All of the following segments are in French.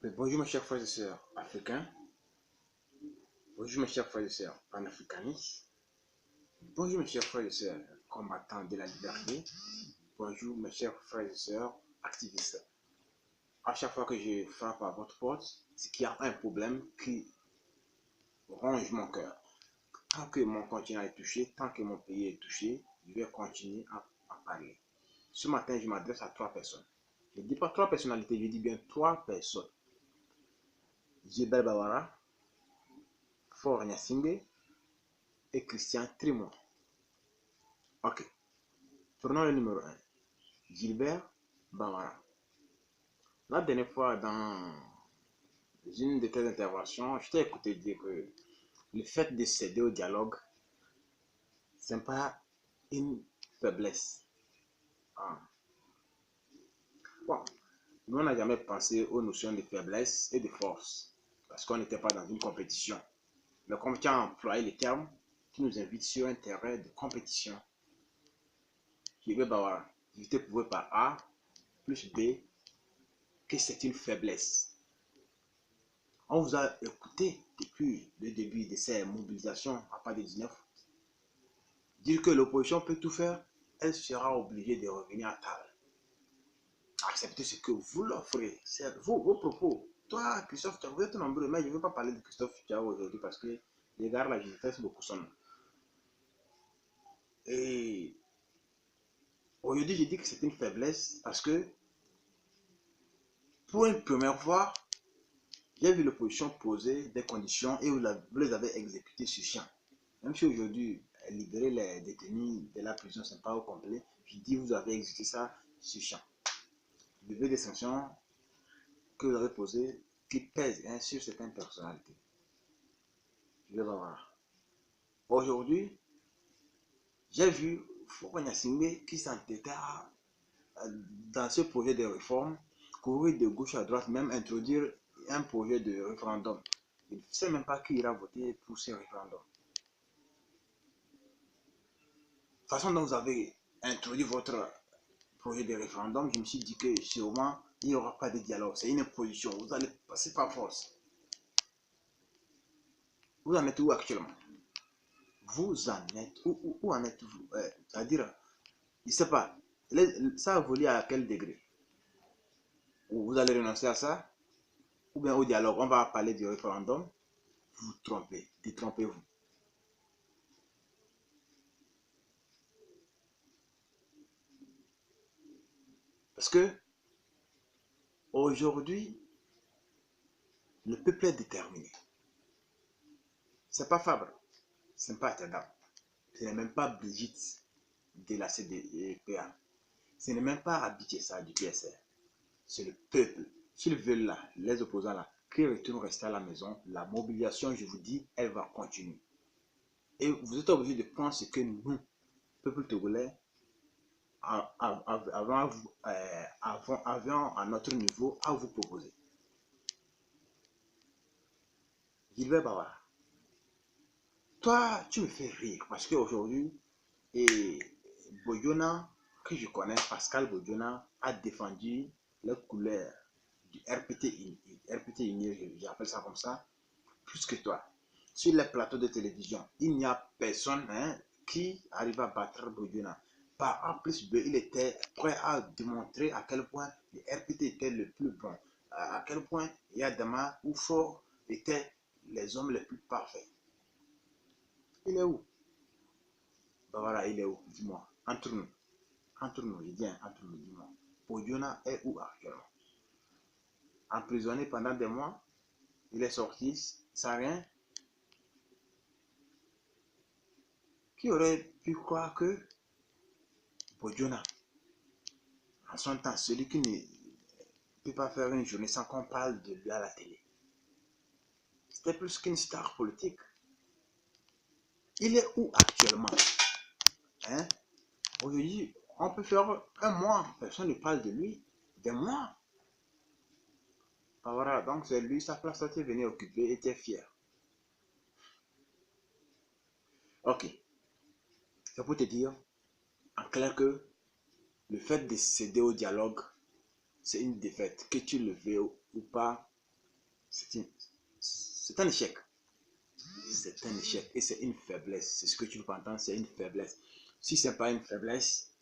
Mais bonjour mes chers frères et sœurs africains, bonjour mes chers frères et sœurs panafricanistes, bonjour mes chers frères et sœurs combattants de la liberté, bonjour mes chers frères et sœurs activistes. À chaque fois que je frappe à votre porte, c'est qu'il y a un problème qui ronge mon cœur. Tant que mon continent est touché, tant que mon pays est touché, je vais continuer à parler. Ce matin, je m'adresse à 3 personnes. Je ne dis pas 3 personnalités, je dis bien 3 personnes. Gilbert Bawara, Faure Gnassingbé et Christian Trémois. Ok, prenons le numéro 1. Gilbert Bawara. La dernière fois, dans une de tes interventions, je t'ai écouté dire que le fait de céder au dialogue, ce n'est pas une faiblesse. Ah. Bon, nous, on n'a jamais pensé aux notions de faiblesse et de force, parce qu'on n'était pas dans une compétition. Mais comme tu as employé le terme, tu nous invites sur un terrain de compétition. Gilbert Bawara, je t'ai prouvé par A plus B que c'est une faiblesse. On vous a écouté depuis le début de ces mobilisations à partir de 19. Dire que l'opposition peut tout faire, elle sera obligée de revenir à table. Acceptez ce que vous l'offrez. C'est vos propos. Toi, Christophe, vous êtes nombreux, mais je ne veux pas parler de Christophe Tchao aujourd'hui parce que les gars là, je déteste beaucoup son nom. Et aujourd'hui, je dis que c'est une faiblesse parce que pour une première fois, j'ai vu l'opposition poser des conditions et vous les avez exécutées sur champ. Même si aujourd'hui, libérer les détenus de la prison, ce n'est pas au complet, je dis vous avez exécuté ça sur champ. Lever des sanctions que vous avez posées qui pèsent sur certaines personnalités. Je vais voir. Aujourd'hui, j'ai vu Faure Gnassingbé qui s'entêtait dans ce projet de réforme, courir de gauche à droite, même introduire un projet de référendum. Il ne sait même pas qui ira voter pour ce référendum. De toute façon dont vous avez introduit votre projet de référendum, je me suis dit que sûrement il n'y aura pas de dialogue. C'est une imposition. Vous allez passer par force. Vous en êtes où actuellement? Vous en êtes où en êtes-vous? C'est-à-dire, je ne sais pas, ça a évolué à quel degré? Vous allez renoncer à ça? Ou bien au dialogue? On va parler du référendum. Vous vous trompez. Détrompez-vous. Parce que aujourd'hui, le peuple est déterminé. C'est pas Fabre, c'est pas Tadam, ce n'est même pas Brigitte de la CDPA, ce n'est même pas Abidjessa du PSR, c'est le peuple. S'ils veulent là, les opposants là, qui retournent rester à la maison, la mobilisation, je vous dis, elle va continuer. Et vous êtes obligé de prendre ce que nous, peuple togolais, avions à notre niveau à vous proposer. Gilbert Bawara, toi, tu me fais rire parce qu'aujourd'hui, et Boyona, que je connais, Pascal Boyona, a défendu les couleurs du RPT uni, j'appelle ça comme ça, plus que toi. Sur les plateaux de télévision, il n'y a personne qui arrive à battre Boyona. Par A plus B, il était prêt à démontrer à quel point le RPT était le plus bon, à quel point Yadama ou Faure étaient les hommes les plus parfaits. Il est où? Bah voilà, il est où? Dis-moi, entre nous. Entre nous, je dis entre nous, dis-moi. Odiona est où actuellement? Emprisonné pendant des mois, il est sorti sans rien. Qui aurait pu croire que Odiona, en son temps, celui qui ne peut pas faire une journée sans qu'on parle de lui à la télé, c'était plus qu'une star politique. Il est où actuellement? Aujourd'hui, on peut faire un mois, personne ne parle de lui. Des mois. Voilà, donc c'est lui, sa place était venue occuper, était fier. Ok, c'est pour te dire en clair que le fait de céder au dialogue, c'est une défaite. Que tu le veux ou pas, C'est un échec. C'est un échec et c'est une faiblesse. C'est ce que tu peux entendre, c'est une faiblesse. Si ce n'est pas une faiblesse,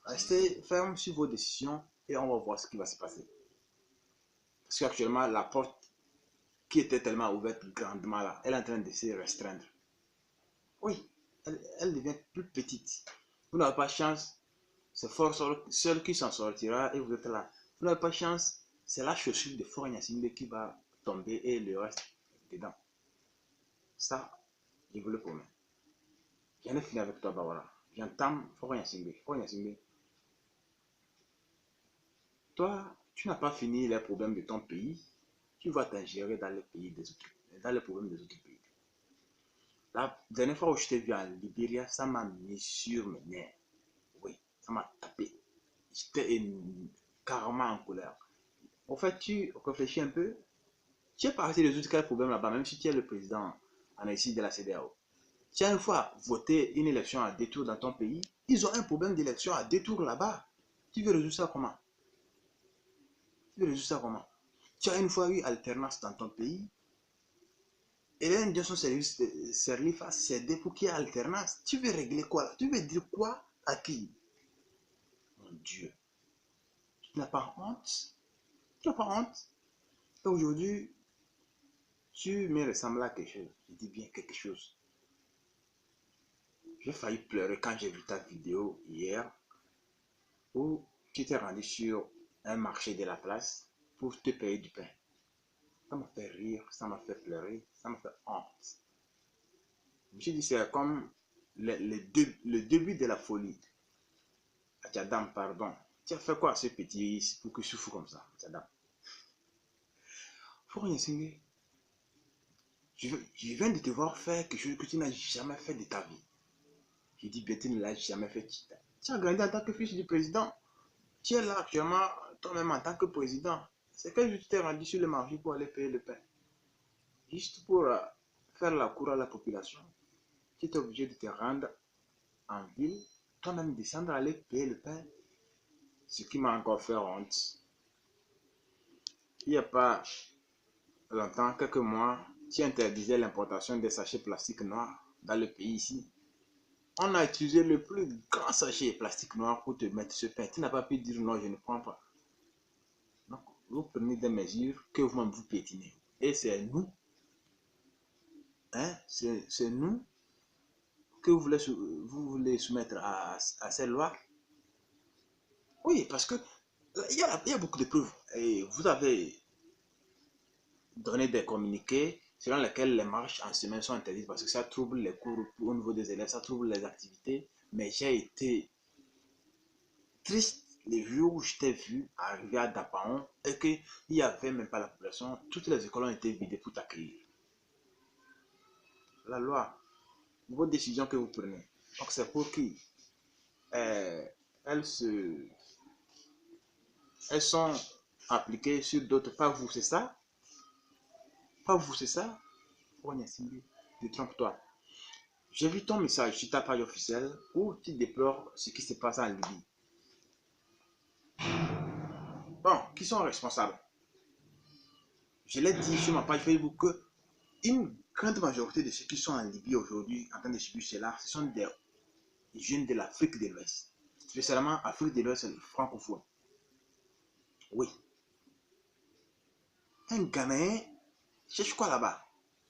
restez ferme sur vos décisions et on va voir ce qui va se passer. Parce qu'actuellement, la porte qui était tellement ouverte grandement là, elle est en train de se restreindre. Oui, elle devient plus petite. Vous n'avez pas chance, c'est fort seul qui s'en sortira et vous êtes là. Vous n'avez pas chance, c'est la chaussure de Fort Gnassingbé qui va tomber et le reste dedans. Ça, je vous le promets. J'en ai fini avec toi, Bawara. J'entends Fort Gnassingbé. Fort Gnassingbé. Toi, tu n'as pas fini les problèmes de ton pays. Tu vas t'ingérer dans les pays des autres, dans les problèmes des autres pays. La dernière fois où je t'ai vu en Libéria, ça m'a mis sur mes nerfs. Oui, ça m'a tapé. J'étais carrément en colère. En fait, tu réfléchis un peu. Tu es parti résoudre quel problème là-bas, même si tu es le président en Haïti de la CEDEAO. Tu as une fois voté une élection à détour dans ton pays, ils ont un problème d'élection à détour là-bas. Tu veux résoudre ça comment? Tu veux résoudre ça comment? Tu as une fois eu alternance dans ton pays, et l'indication Sirleaf a cédé pour qu'il y ait alternance. Tu veux régler quoi là? Tu veux dire quoi à qui? Mon Dieu. Tu n'as pas honte? Tu n'as pas honte? Et aujourd'hui, tu me ressembles à quelque chose. Je dis bien quelque chose. J'ai failli pleurer quand j'ai vu ta vidéo hier où tu t'es rendu sur un marché de la place pour te payer du pain. Ça m'a fait rire, ça m'a fait pleurer, ça m'a fait honte. Je me suis dit, c'est comme le début de la folie. Tchadam, pardon. Tu as fait quoi à ce petit pour que je souffre comme ça, Tchadam? Faut rien signer. Je viens de te voir faire quelque chose que tu n'as jamais fait de ta vie. Je dis bien, tu ne l'as jamais fait. Tu as grandi en tant que fils du président. Tu es là actuellement, toi-même en tant que président. C'est que je t'ai rendu sur le marché pour aller payer le pain. Juste pour faire la cour à la population. Tu es obligé de te rendre en ville, toi-même descendre, aller payer le pain. Ce qui m'a encore fait honte. Il n'y a pas longtemps, quelques mois, tu interdisais l'importation des sachets plastiques noirs dans le pays ici. On a utilisé le plus grand sachet plastique noir pour te mettre ce pain. Tu n'as pas pu dire non, je ne prends pas. Donc, vous prenez des mesures que vous-même vous piétinez. Et c'est nous, hein, c'est nous que vous voulez soumettre à ces lois. Oui, parce que il y a beaucoup de preuves. Et vous avez donné des communiqués selon lesquels les marches en semaine sont interdites parce que ça trouble les cours au niveau des élèves, ça trouble les activités. Mais j'ai été triste les jours où je t'ai vu arriver à Dapaon et qu'il n'y avait même pas la population. Toutes les écoles ont été vidées pour t'accueillir. La loi, vos décisions que vous prenez. Donc c'est pour qui elles, elles sont appliquées sur d'autres. Pas vous, c'est ça? Pas vous, c'est ça? Détrompe-toi. J'ai vu ton message sur ta page officielle où tu déplores ce qui se passe en Libye. Bon, qui sont responsables? Je l'ai dit sur ma page Facebook que une grande majorité de ceux qui sont en Libye aujourd'hui en train de subir cela, ce sont des jeunes de l'Afrique de l'Ouest. Spécialement Afrique de l'Ouest francophone. Oui. Un Ghanéen cherche quoi là-bas?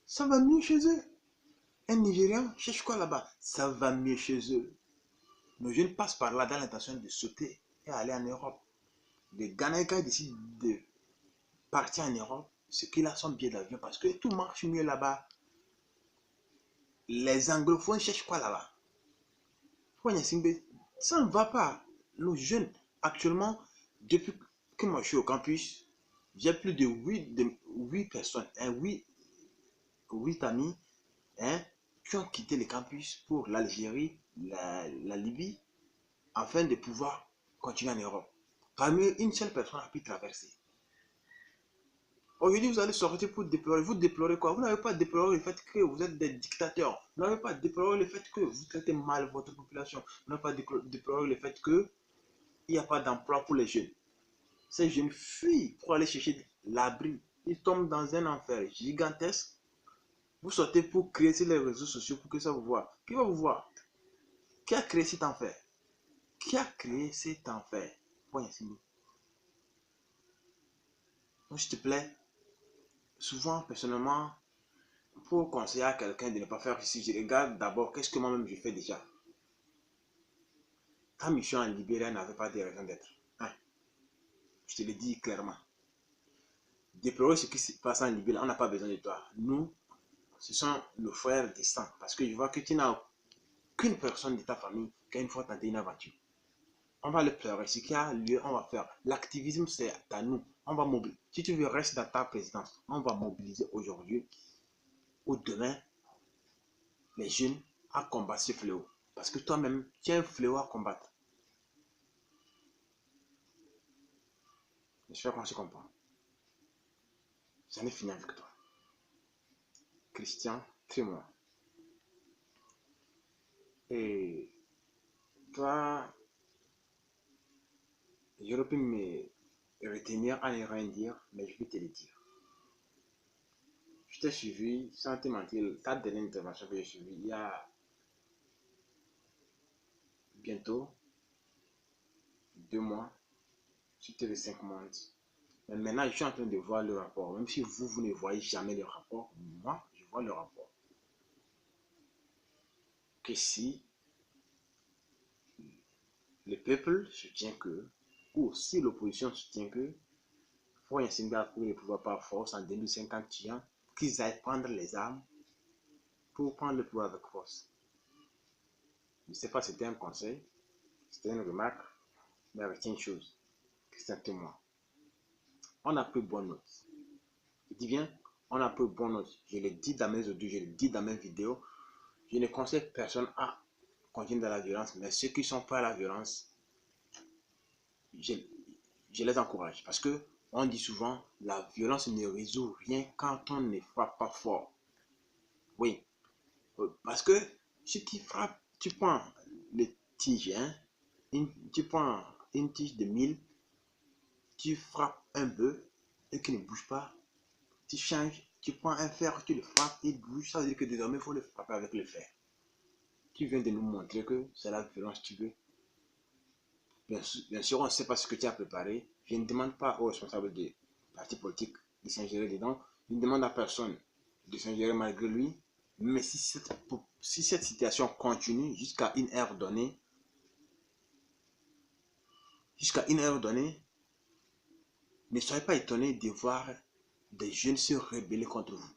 Ça va mieux chez eux. Un Nigérian cherche quoi là-bas? Ça va mieux chez eux. Nos jeunes passent par là dans l'intention de sauter et aller en Europe. Les Ghanéens décident de partir en Europe, ce qu'il a son billet d'avion parce que tout marche mieux là-bas. Les anglophones cherchent quoi là-bas? Ça ne va pas. Nos jeunes, actuellement, depuis que moi je suis au campus, j'ai plus de 8 personnes, 8 amis hein, qui ont quitté le campus pour l'Algérie, la Libye, afin de pouvoir continuer en Europe. Parmi eux, une seule personne a pu traverser. Aujourd'hui, vous allez sortir pour déplorer. Vous déplorez quoi? Vous n'avez pas déploré le fait que vous êtes des dictateurs. Vous n'avez pas déploré le fait que vous traitez mal votre population. Vous n'avez pas déploré le fait qu'il n'y a pas d'emploi pour les jeunes. Ces jeunes fuient pour aller chercher l'abri il tombe dans un enfer gigantesque. Vous sortez pour créer sur les réseaux sociaux pour que ça vous voit. Qui va vous voir? Qui a créé cet enfer? Qui a créé cet enfer? Point. Donc, s'il te plaît, souvent, personnellement, pour conseiller à quelqu'un de ne pas faire ceci, je regarde d'abord qu'est-ce que moi-même je fais déjà. Ta mission en Libéria n'avait pas de raison d'être. Hein? Je te le dis clairement. Déplorer ce qui se passe en Libéria, on n'a pas besoin de toi. Nous, ce sont nos frères de sang. Parce que je vois que tu n'as aucune personne de ta famille qui a une fois tenté une aventure. On va le pleurer. Ce qui a lieu, on va faire. L'activisme, c'est à nous. On va mobiliser. Si tu veux rester dans ta présidence, on va mobiliser aujourd'hui ou demain les jeunes à combattre ce fléau. Parce que toi-même, tu as un fléau à combattre. J'espère qu'on se comprend. J'en ai fini avec toi. Christian Trémois. Et toi, j'aurais pu me retenir à ne rien dire, mais je vais te le dire. Je t'ai suivi, sans te mentir, ta dernière intervention que j'ai suivie il y a bientôt 2 mois, sur TV5 Monde. Mais maintenant, je suis en train de voir le rapport. Même si vous ne voyez jamais le rapport, moi, je vois le rapport. Que si le peuple soutient que, ou si l'opposition soutient que, Faure Gnassingbé a pris le pouvoir par force en 2050, qu'ils aillent prendre les armes pour prendre le pouvoir avec force. Je ne sais pas si c'était un conseil, c'était une remarque, mais avec une chose, Christian Témoin. On a pris bonne note. Je dis bien, on a pris bonne note. Je l'ai dit dans mes audios, je l'ai dit dans mes vidéos. Je ne conseille personne à continuer dans la violence, mais ceux qui sont prêts à la violence, je les encourage. Parce que on dit souvent, la violence ne résout rien quand on ne frappe pas fort. Oui, parce que si tu frappes, tu prends le tige, hein, tu prends une tige de 1000, tu frappes un bœuf et qu'il ne bouge pas, tu changes, tu prends un fer, tu le frappes, il bouge, ça veut dire que désormais il faut le frapper avec le fer. Tu viens de nous montrer que c'est la violence que tu veux. Bien sûr, on ne sait pas ce que tu as préparé. Je ne demande pas aux responsables des partis politiques de s'ingérer dedans. Je ne demande à personne de s'ingérer malgré lui. Mais si cette situation continue jusqu'à une heure donnée, ne soyez pas étonnés de voir des jeunes se rebeller contre vous.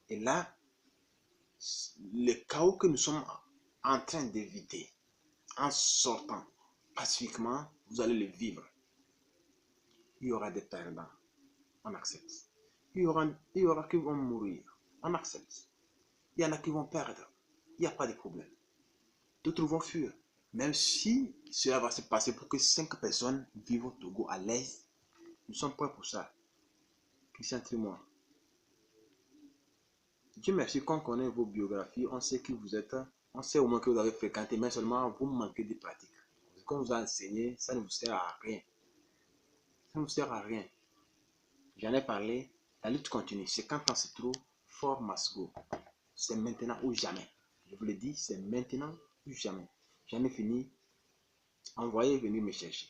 Et là, le chaos que nous sommes en train d'éviter, en sortant pacifiquement, vous allez le vivre. Il y aura des perdants, on accepte. Il y aura qui vont mourir, on accepte. Il y en a qui vont perdre, il n'y a pas de problème. D'autres vont fuir. Même si cela va se passer pour que 5 personnes vivent au Togo à l'aise, nous sommes prêts pour ça. Christian Trémois. Dieu merci qu'on connaît vos biographies, on sait qui vous êtes, on sait au moins que vous avez fréquenté, mais seulement vous manquez de pratique. Ce qu'on vous a enseigné, ça ne vous sert à rien. Ça ne vous sert à rien. J'en ai parlé, la lutte continue. C'est quand on se trouve, fort must go. C'est maintenant ou jamais. Je vous le dis, c'est maintenant ou jamais. J'en ai fini. Envoyez venir me chercher.